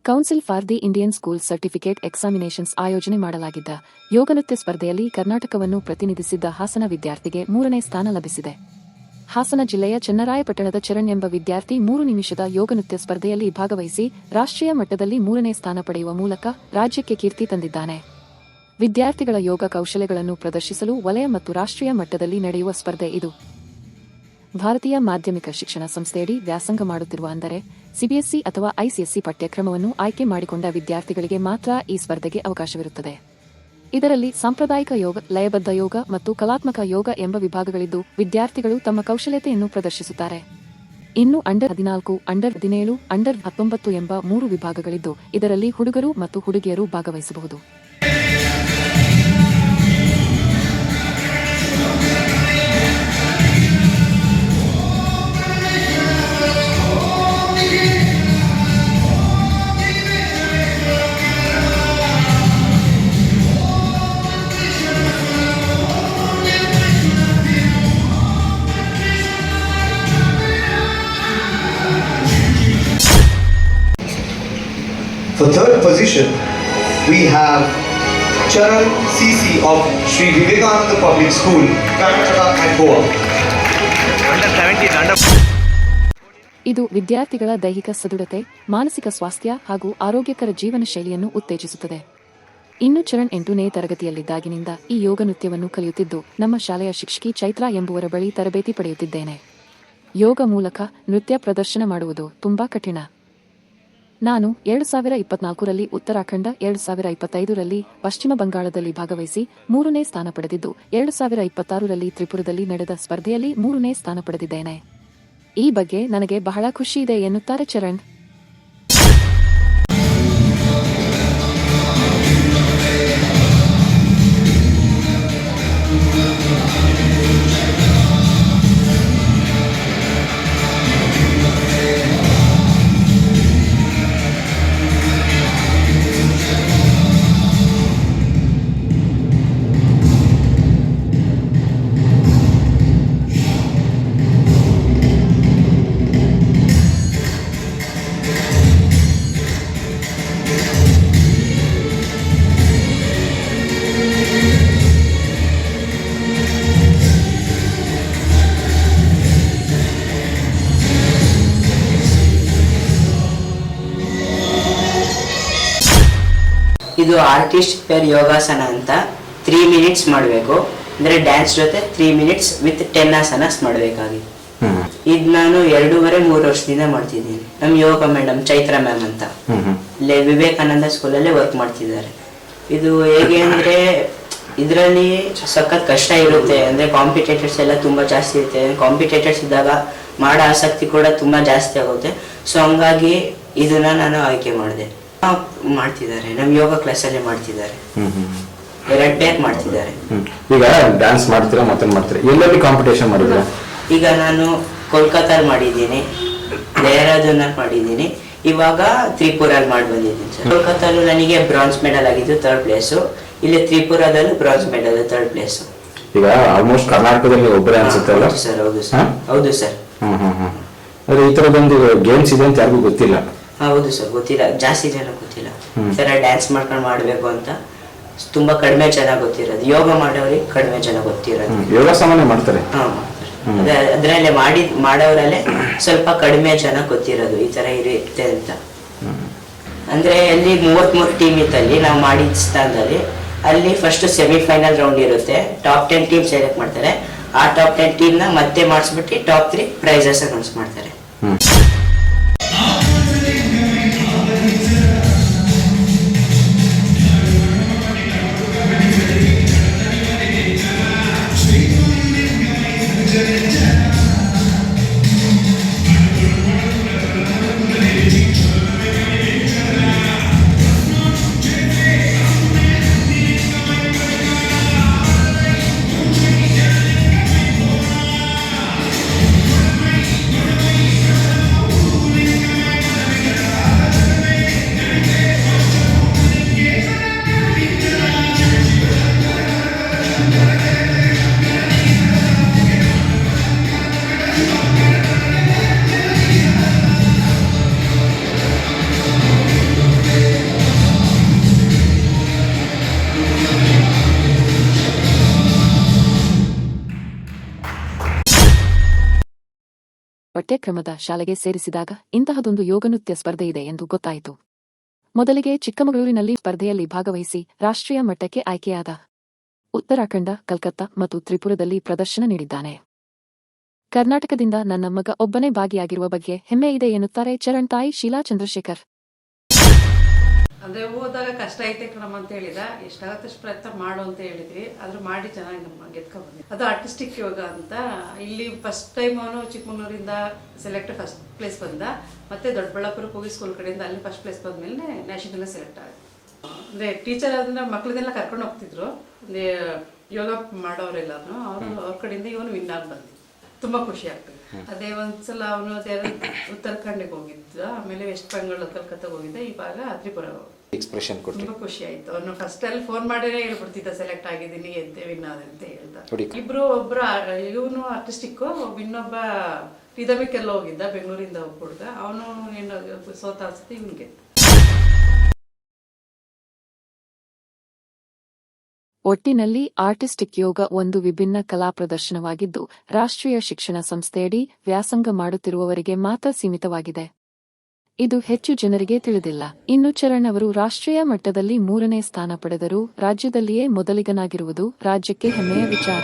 Council for the Indian school certificate examinations ಆಯೋಜನೆ ಮಾಡಲಾಗಿದ್ದ ಯೋಗನೃತ್ಯ ಸ್ಪರ್ಧೆಯಲ್ಲಿ ಕರ್ನಾಟಕವನ್ನು ಪ್ರತಿನಿಧಿಸಿದ್ದ ಹಾಸನ ವಿದ್ಯಾರ್ಥಿಗೆ 3ನೇ ಸ್ಥಾನ ಲಭಿಸಿದೆ. ಹಾಸನ ಜಿಲ್ಲೆಯ ಚನ್ನರಾಯಪಟ್ಟಣದ ಚರಣ್ ಎಂಬ ವಿದ್ಯಾರ್ಥಿ 3 ನಿಮಿಷದ ಯೋಗನೃತ್ಯ ಸ್ಪರ್ಧೆಯಲ್ಲಿ ಭಾಗವಹಿಸಿ ರಾಷ್ಟ್ರೀಯ ಮಟ್ಟದಲ್ಲಿ 3ನೇ ಸ್ಥಾನ ಪಡೆಯುವ ಮೂಲಕ ರಾಜ್ಯಕ್ಕೆ ಕೀರ್ತಿ ತಂದಿದ್ದಾನೆ. ವಿದ್ಯಾರ್ಥಿಗಳ ಯೋಗ ಕೌಶಲ್ಯಗಳನ್ನು ಪ್ರದರ್ಶಿಸಲು ವಲಯ ಮತ್ತು ರಾಷ್ಟ್ರೀಯ ಮಟ್ಟದಲ್ಲಿ ನಡೆಯುವ ಸ್ಪರ್ಧೆ ಇದು. ಭಾರತೀಯ ಮಾಧ್ಯಮಿಕ ಶಿಕ್ಷಣ ಸಂಸ್ಥೆಯಡಿ ವ್ಯಾಸಂಗ ಮಾಡುತ್ತಿರುವ ಅಂದರೆ ಸಿಬಿಎಸ್ಇ ಅಥವಾ ಐಸಿಎಸ್ಸಿ ಪಠ್ಯಕ್ರಮವನ್ನು ಆಯ್ಕೆ ಮಾಡಿಕೊಂಡ ವಿದ್ಯಾರ್ಥಿಗಳಿಗೆ ಮಾತ್ರ ಈ ಸ್ಪರ್ಧೆಗೆ ಅವಕಾಶವಿರುತ್ತದೆ. ಇದರಲ್ಲಿ ಸಾಂಪ್ರದಾಯಿಕ ಯೋಗ, ಲಯಬದ್ಧ ಯೋಗ ಮತ್ತು ಕಲಾತ್ಮಕ ಯೋಗ ಎಂಬ ವಿಭಾಗಗಳಿದ್ದು ವಿದ್ಯಾರ್ಥಿಗಳು ತಮ್ಮ ಕೌಶಲ್ಯತೆಯನ್ನು ಪ್ರದರ್ಶಿಸುತ್ತಾರೆ. ಇನ್ನು ಅಂಡರ್ 14, ಅಂಡರ್ 17, ಅಂಡರ್ 19 ಎಂಬ 3 ವಿಭಾಗಗಳಿದ್ದು ಇದರಲ್ಲಿ ಹುಡುಗರು ಮತ್ತು ಹುಡುಗಿಯರು ಭಾಗವಹಿಸಬಹುದು. For third position, we have Charan CC of Sri Vivekananda Public School, Karnataka and Goa. ಇದು ವಿದ್ಯಾರ್ಥಿಗಳ ದೈಹಿಕ ಸದೃಢತೆ, ಮಾನಸಿಕ ಸ್ವಾಸ್ಥ್ಯ ಹಾಗೂ ಆರೋಗ್ಯಕರ ಜೀವನ ಶೈಲಿಯನ್ನು ಉತ್ತೇಜಿಸುತ್ತದೆ. ಇನ್ನು ಚರಣ್ 8ನೇ ತರಗತಿಯಲ್ಲಿದ್ದಾಗಿನಿಂದ ಈ ಯೋಗ ನೃತ್ಯವನ್ನು ಕಲಿಯುತ್ತಿದ್ದು ನಮ್ಮ ಶಾಲೆಯ ಶಿಕ್ಷಕಿ ಚೈತ್ರಾ ಎಂಬುವರ ಬಳಿ ತರಬೇತಿ ಪಡೆಯುತ್ತಿದ್ದೇನೆ. ಯೋಗ ಮೂಲಕ ನೃತ್ಯ ಪ್ರದರ್ಶನ ಮಾಡುವುದು ತುಂಬಾ ಕಠಿಣ. ನಾನು 2024ರಲ್ಲಿ ಉತ್ತರಾಖಂಡ, 2025ರಲ್ಲಿ ಪಶ್ಚಿಮ ಬಂಗಾಳದಲ್ಲಿ ಭಾಗವಹಿಸಿ 3ನೇ ಸ್ಥಾನ ಪಡೆದಿದ್ದು 2026ರಲ್ಲಿ ತ್ರಿಪುರದಲ್ಲಿ ನಡೆದ ಸ್ಪರ್ಧೆಯಲ್ಲಿ 3ನೇ ಸ್ಥಾನ ಪಡೆದಿದ್ದೇನೆ. ಈ ಬಗ್ಗೆ ನನಗೆ ಬಹಳ ಖುಷಿ ಇದೆ ಎನ್ನುತ್ತಾರೆ ಚರಣ್. ಇದು ಆರ್ಟಿಸ್ಟ್ ಪೇರ್ ಯೋಗಾಸನ ಅಂತ 3 ಮಿನಿಟ್ಸ್ ಮಾಡಬೇಕು. ಅಂದ್ರೆ ಡ್ಯಾನ್ಸ್ ಜೊತೆ 3 ಮಿನಿಟ್ಸ್ ವಿತ್ 10 ಆಸನಸ್ ಮಾಡಬೇಕಾಗಿ. ಇದು ನಾನು 2.5-3 ವರ್ಷದಿಂದ ಮಾಡ್ತಿದ್ದೀನಿ. ನಮ್ಮ ಯೋಗ ಮೇಡಮ್ ಚೈತ್ರಾ ಮ್ಯಾಮ್ ಅಂತ ಇಲ್ಲೇ ವಿವೇಕಾನಂದ ಸ್ಕೂಲಲ್ಲೇ ವರ್ಕ್ ಮಾಡ್ತಿದ್ದಾರೆ. ಇದು ಹೇಗೆ ಅಂದ್ರೆ ಇದರಲ್ಲಿ ಸಖತ್ ಕಷ್ಟ ಇರುತ್ತೆ. ಅಂದ್ರೆ ಕಾಂಪಿಟೇಟರ್ಸ್ ಎಲ್ಲ ತುಂಬಾ ಜಾಸ್ತಿ ಇರುತ್ತೆ. ಕಾಂಪಿಟೇಟರ್ಸ್ ಇದ್ದಾಗ ಮಾಡೋ ಆಸಕ್ತಿ ಕೂಡ ತುಂಬಾ ಜಾಸ್ತಿ ಆಗುತ್ತೆ. ಸೊ ಹಂಗಾಗಿ ಇದನ್ನ ನಾನು ಆಯ್ಕೆ ಮಾಡಿದೆ. ಮಾಡ್ತಿದ್ದಾರೆ ನಮ್ಮ ಯೋಗ ಕ್ಲಾಸಲ್ಲೇ ಮಾಡ್ತಿದ್ದಾರೆ. 2 ಬ್ಯಾಕ್ ಮಾಡ್ತಿದ್ದಾರೆ. ಈಗ ಡ್ಯಾನ್ಸ್ ಮಾಡ್ತೀರಾ ಮತ್ತೆ ಮಾಡ್ತೀರಾ? ಎಲ್ಲೆಲ್ಲಿ ಕಾಂಪಿಟೇಷನ್ ಮಾಡಿದ್ದೀರಾ? ಈಗ ನಾನು ಕೋಲ್ಕತ್ತಾದಲ್ಲಿ ಮಾಡಿದ್ದೀನಿ, ದೇಹರಾದೂನ್ ಮಾಡಿದ್ದೀನಿ, ಇವಾಗ ತ್ರಿಪುರಲ್ಲಿ ಮಾಡಿ ಬಂದಿದ್ದೀನಿ ಸರ್. ಕೋಲ್ಕತ್ತಾಲು ನನಗೆ ಬ್ರಾನ್ಸ್ ಮೆಡಲ್ ಆಗಿದ್ದು 3rd ಪ್ಲೇಸು, ಇಲ್ಲಿ ತ್ರಿಪುರದಲ್ಲೂ ಬ್ರಾನ್ಸ್ ಮೆಡಲ್ 3rd ಪ್ಲೇಸು. ಈಗ ಆಲ್ಮೋಸ್ಟ್ ಕರ್ನಾಟಕದಲ್ಲಿ ಒಬ್ಬರೇ ಅನ್ಸುತ್ತಲ್ಲ ಸರ್? ಹೌದು ಸರ್, ಹೌದು ಸರ್. ಈ ತರದೊಂದು ಗೇಮ್ಸ್ ಇದೆ ಅಂತ ಯಾರಿಗೂ ಗೊತ್ತಿಲ್ಲ. ಹೌದು ಸರ್, ಗೊತ್ತಿಲ್ಲ, ಜಾಸ್ತಿ ಜನ ಗೊತ್ತಿಲ್ಲ. ಈ ತರ ಡ್ಯಾನ್ಸ್ ಮಾಡ್ಕೊಂಡು ಮಾಡ್ಬೇಕು ಅಂತ ತುಂಬಾ ಕಡಿಮೆ ಜನ ಗೊತ್ತಿರೋದು. ಯೋಗ ಮಾಡೋರಿಗೆ ಕಡಿಮೆ ಜನ ಗೊತ್ತಿರೋದು. ಯೋಗ ಸಾಮಾನ್ಯ ಮಾಡ್ತಾರೆ. ಅದ್ರಲ್ಲೇ ಮಾಡೋರಲ್ಲೇ ಸ್ವಲ್ಪ ಕಡಿಮೆ ಜನ ಗೊತ್ತಿರೋದು ಈ ತರ ಇರುತ್ತೆ ಅಂತ. ಅಂದ್ರೆ ಅಲ್ಲಿ 33 ಟೀಮ್ ಇತ್ತಲ್ಲಿ ನಾವು ಮಾಡಿದ ಸ್ಥಾನದಲ್ಲಿ. ಅಲ್ಲಿ ಫಸ್ಟ್ ಸೆಮಿಫೈನಲ್ ರೌಂಡ್ ಇರುತ್ತೆ. ಟಾಪ್ 10 ಟೀಮ್ ಸೆಲೆಕ್ಟ್ ಮಾಡ್ತಾರೆ. ಆ ಟಾಪ್ 10 ಟೀಮ್ ನ ಮತ್ತೆ ಮಾಡಿಸ್ಬಿಟ್ಟು ಟಾಪ್ 3 ಪ್ರೈಸಸ್ ಅನೌನ್ಸ್ ಮಾಡ್ತಾರೆ. ಪಠ್ಯಕ್ರಮದ ಶಾಲೆಗೆ ಸೇರಿಸಿದಾಗ ಇಂತಹದೊಂದು ಯೋಗನೃತ್ಯ ಸ್ಪರ್ಧೆ ಇದೆ ಎಂದು ಗೊತ್ತಾಯಿತು. ಮೊದಲಿಗೆ ಚಿಕ್ಕಮಗಳೂರಿನಲ್ಲಿ ಸ್ಪರ್ಧೆಯಲ್ಲಿ ಭಾಗವಹಿಸಿ ರಾಷ್ಟ್ರೀಯ ಮಟ್ಟಕ್ಕೆ ಆಯ್ಕೆಯಾದ. ಉತ್ತರಾಖಂಡ, ಕಲ್ಕತ್ತಾ ಮತ್ತು ತ್ರಿಪುರದಲ್ಲಿ ಪ್ರದರ್ಶನ ನೀಡಿದ್ದಾನೆ. ಕರ್ನಾಟಕದಿಂದ ನನ್ನ ಮಗ ಒಬ್ಬನೇ ಭಾಗಿಯಾಗಿರುವ ಬಗ್ಗೆ ಹೆಮ್ಮೆ ಇದೆ ಎನ್ನುತ್ತಾರೆ ಚರಣ್ ತಾಯಿ ಶೀಲಾ ಚಂದ್ರಶೇಖರ್. ಅಂದರೆ ಹೋದಾಗ ಕಷ್ಟ ಐತೆ ಕಣಮ್ಮ ಅಂತ ಹೇಳಿದ, ಎಷ್ಟಾಗತ್ತಷ್ಟು ಪ್ರಯತ್ನ ಮಾಡು ಅಂತ ಹೇಳಿದ್ವಿ. ಆದ್ರೂ ಮಾಡಿ ಚೆನ್ನಾಗಿ ನಮ್ಮ ಗೆದ್ಕೊಂಡ್ಬಂದ್ವಿ. ಅದು ಆರ್ಟಿಸ್ಟಿಕ್ ಯೋಗ ಅಂತ. ಇಲ್ಲಿ ಫಸ್ಟ್ ಟೈಮ್ ಅವನು ಚಿಕ್ಕಮಗಳೂರಿಂದ ಸೆಲೆಕ್ಟ್ ಫಸ್ಟ್ ಪ್ಲೇಸ್ ಬಂದ. ಮತ್ತೆ ದೊಡ್ಡಬಳ್ಳಾಪುರಕ್ಕೆ ಹೋಗಿ ಸ್ಕೂಲ್ ಕಡೆಯಿಂದ ಅಲ್ಲಿ ಫಸ್ಟ್ ಪ್ಲೇಸ್ ಬಂದಮೇಲೆ ನ್ಯಾಷನಲ್ ಸೆಲೆಕ್ಟ್ ಆಗಿದೆ. ಅಂದರೆ ಟೀಚರ್ ಅದನ್ನ ಮಕ್ಕಳನ್ನೆಲ್ಲ ಕರ್ಕೊಂಡು ಹೋಗ್ತಿದ್ರು. ಅಂದರೆ ಯೋಗ ಮಾಡೋರೆಲ್ಲರೂ ಅವ್ರ ಕಡೆಯಿಂದ ಇವನು ವಿನ್ ಆಗಿ ಬಂದಿದ್ದು. ತುಂಬ ಖುಷಿ ಆಗ್ತದೆ. ಅದೇ ಒಂದ್ಸಲ ಅವನು ಉತ್ತರಾಖಂಡಿಗೆ ಹೋಗಿದ್ದ, ಆಮೇಲೆ ವೆಸ್ಟ್ ಬೆಂಗಾಲ್ ಕಲ್ಕತ್ತಾಗ ಹೋಗಿದ್ದ, ಇವಾಗ ತ್ರಿಪುರ ಎಕ್ಸ್ಪ್ರೆಷನ್ ಕೊಟ್ಟು ತುಂಬಾ ಖುಷಿ ಆಯ್ತು. ಅವನು ಫಸ್ಟ್ ಅಲ್ಲಿ ಫೋನ್ ಮಾಡಿದ್ರೆ ಹೇಳ್ಬಿಡ್ತಿದ್ದ ಸೆಲೆಕ್ಟ್ ಆಗಿದ್ದೀನಿ ಎದ್ದೆ ವಿನ್ ಆದ ಅಂತ ಹೇಳ್ದ. ಇಬ್ರು ಒಬ್ರು ಇವನು ಆರ್ಟಿಸ್ಟಿಕ್, ಇನ್ನೊಬ್ಬ ರಿದಮಿಕ್ಕೆಲ್ಲ ಹೋಗಿದ್ದ ಬೆಂಗಳೂರಿಂದ ಒಬ್ಬ ಹುಡುಗ. ಅವನು ಏನು ಸೋತ ಅನ್ಸುತ್ತೆ, ಇವನ್ಗೆ. ಒಟ್ಟಿನಲ್ಲಿ ಆರ್ಟಿಸ್ಟಿಕ್ ಯೋಗ ಒಂದು ವಿಭಿನ್ನ ಕಲಾ ಪ್ರದರ್ಶನವಾಗಿದ್ದು ರಾಷ್ಟ್ರೀಯ ಶಿಕ್ಷಣ ಸಂಸ್ಥೆಯಡಿ ವ್ಯಾಸಂಗ ಮಾಡುತ್ತಿರುವವರಿಗೆ ಮಾತ್ರ ಸೀಮಿತವಾಗಿದೆ. ಇದು ಹೆಚ್ಚು ಜನರಿಗೆ ತಿಳಿದಿಲ್ಲ. ಇನ್ನು ಚರಣ್ ಅವರು ರಾಷ್ಟ್ರೀಯ ಮಟ್ಟದಲ್ಲಿ 3ನೇ ಸ್ಥಾನ ಪಡೆದರೂ ರಾಜ್ಯದಲ್ಲಿಯೇ ಮೊದಲಿಗನಾಗಿರುವುದು ರಾಜ್ಯಕ್ಕೆ ಹೆಮ್ಮೆಯ ವಿಚಾರ.